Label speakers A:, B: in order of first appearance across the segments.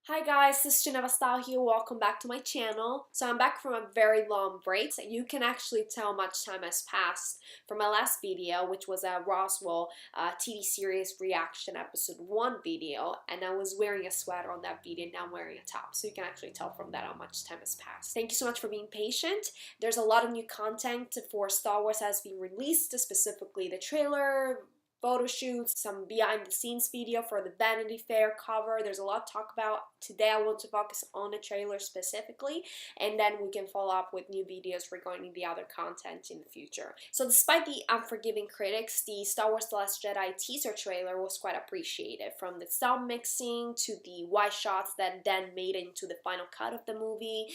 A: Hi guys, this is Geneva Style here. Welcome back to my channel. So I'm back from a very long break. So you can actually tell much time has passed from my last video, which was a Roswell TV series reaction episode 1 video, and I was wearing a sweater on that video. Now I'm wearing a top, so you can actually tell from that how much time has passed. Thank you so much for being patient. There's a lot of new content for Star Wars has been released, specifically the trailer, photo shoots, some behind the scenes video for the Vanity Fair cover. There's a lot to talk about. Today I want to focus on the trailer specifically, and then we can follow up with new videos regarding the other content in the future. So despite the unforgiving critics, the Star Wars The Last Jedi teaser trailer was quite appreciated, from the sound mixing to the wide shots that then made it into the final cut of the movie.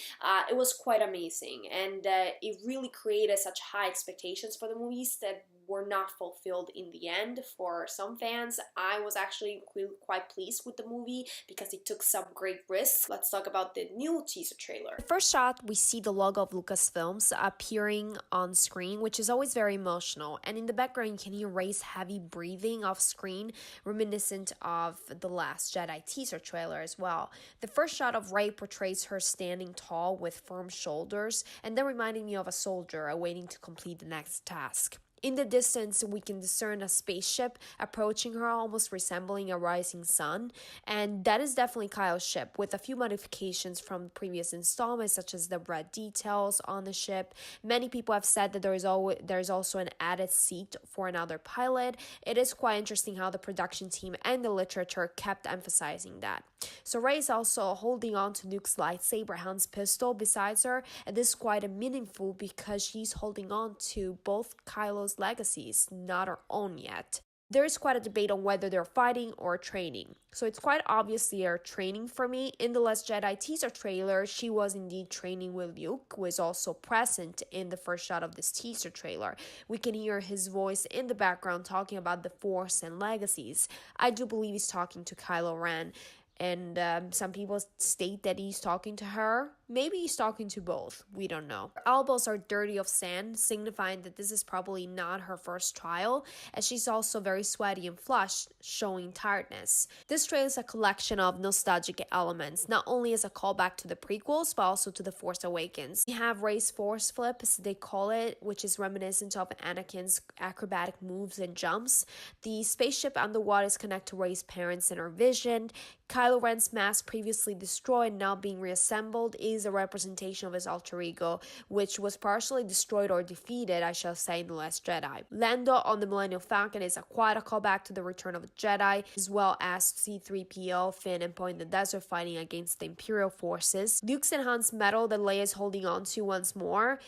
A: It was quite amazing, and it really created such high expectations for the movies that were not fulfilled in the end. For some fans, I was actually quite pleased with the movie because it took some great risks. Let's talk about the new teaser trailer. The first shot, we see the logo of Lucasfilms appearing on screen, which is always very emotional, and in the background you can hear Rey's heavy breathing off screen, reminiscent of the Last Jedi teaser trailer as well. The first shot of Rey portrays her standing tall with firm shoulders, and then reminding me of a soldier awaiting to complete the next task. In the distance, we can discern a spaceship approaching her, almost resembling a rising sun, and that is definitely Kylo's ship, with a few modifications from previous installments, such as the red details on the ship. Many people have said that there is also an added seat for another pilot. It is quite interesting how the production team and the literature kept emphasizing that. So Rey is also holding on to Luke's lightsaber, Han's pistol, besides her, and this is quite meaningful because she's holding on to both Kylo's legacies, not her own yet. There is quite a debate on whether they're fighting or training. So it's quite obvious they are training for me. In the Last Jedi teaser trailer, she was indeed training with Luke, who is also present in the first shot of this teaser trailer. We can hear his voice in the background talking about the Force and legacies. I do believe he's talking to Kylo Ren. And some people state that he's talking to her. Maybe he's talking to both. We don't know. Her elbows are dirty of sand, signifying that this is probably not her first trial, as she's also very sweaty and flushed, showing tiredness. This trailer is a collection of nostalgic elements, not only as a callback to the prequels, but also to The Force Awakens. We have Rey's Force Flip, as they call it, which is reminiscent of Anakin's acrobatic moves and jumps. The spaceship underwater is connected to Rey's parents in her vision. Kylo Ren's mask, previously destroyed and now being reassembled, is a representation of his alter ego, which was partially destroyed or defeated, I shall say, in The Last Jedi. Lando on the Millennium Falcon is quite a callback to the Return of the Jedi, as well as C-3PO, Finn, and Poe in the desert fighting against the Imperial forces. Luke's and Han's medal that Leia is holding on to once more,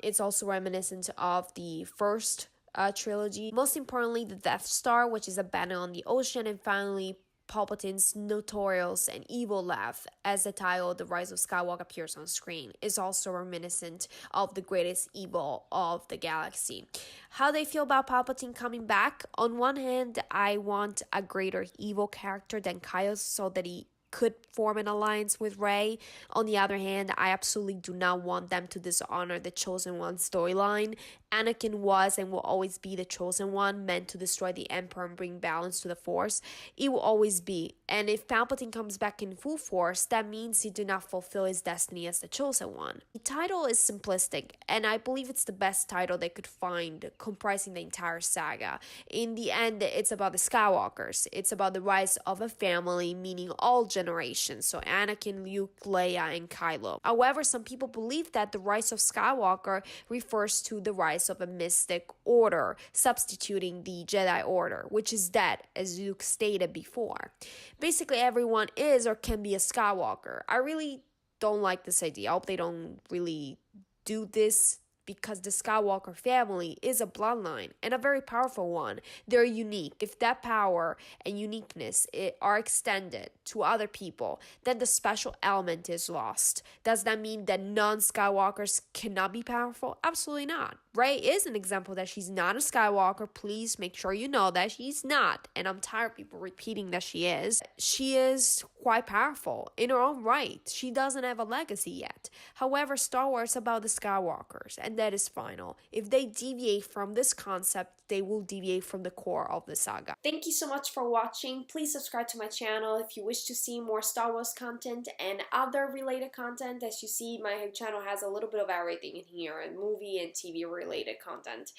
A: it's also reminiscent of the first trilogy. Most importantly, the Death Star, which is a banner on the ocean, and finally Palpatine's notorious and evil laugh, as the title The Rise of Skywalker appears on screen, is also reminiscent of the greatest evil of the galaxy. How they feel about Palpatine coming back? On one hand, I want a greater evil character than Kylo so that he could form an alliance with Rey. On the other hand, I absolutely do not want them to dishonor the Chosen One storyline. Anakin was and will always be the Chosen One, meant to destroy the Emperor and bring balance to the Force. It will always be. And if Palpatine comes back in full force, that means he did not fulfill his destiny as the Chosen One. The title is simplistic, and I believe it's the best title they could find, comprising the entire saga. In the end, it's about the Skywalkers. It's about the rise of a family, meaning all generations, so Anakin, Luke, Leia, and Kylo. However, some people believe that the rise of Skywalker refers to the rise of a mystic order, substituting the Jedi Order, which is dead, as Luke stated before. Basically, everyone is or can be a Skywalker. I really don't like this idea. I hope they don't really do this, because the Skywalker family is a bloodline, and a very powerful one. They're unique. If that power and uniqueness are extended to other people, then the special element is lost. Does that mean that non-Skywalkers cannot be powerful? Absolutely not. Rey is an example that she's not a Skywalker. Please make sure you know that she's not. And I'm tired of people repeating that she is. She is quite powerful in her own right. She doesn't have a legacy yet. However, Star Wars is about the Skywalkers, and that is final. If they deviate from this concept, they will deviate from the core of the saga. Thank you so much for watching. Please subscribe to my channel if you wish to see more Star Wars content and other related content. As you see, my channel has a little bit of everything in here, and movie and TV related content.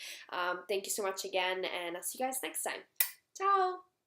A: Thank you so much again, and I'll see you guys next time. Ciao!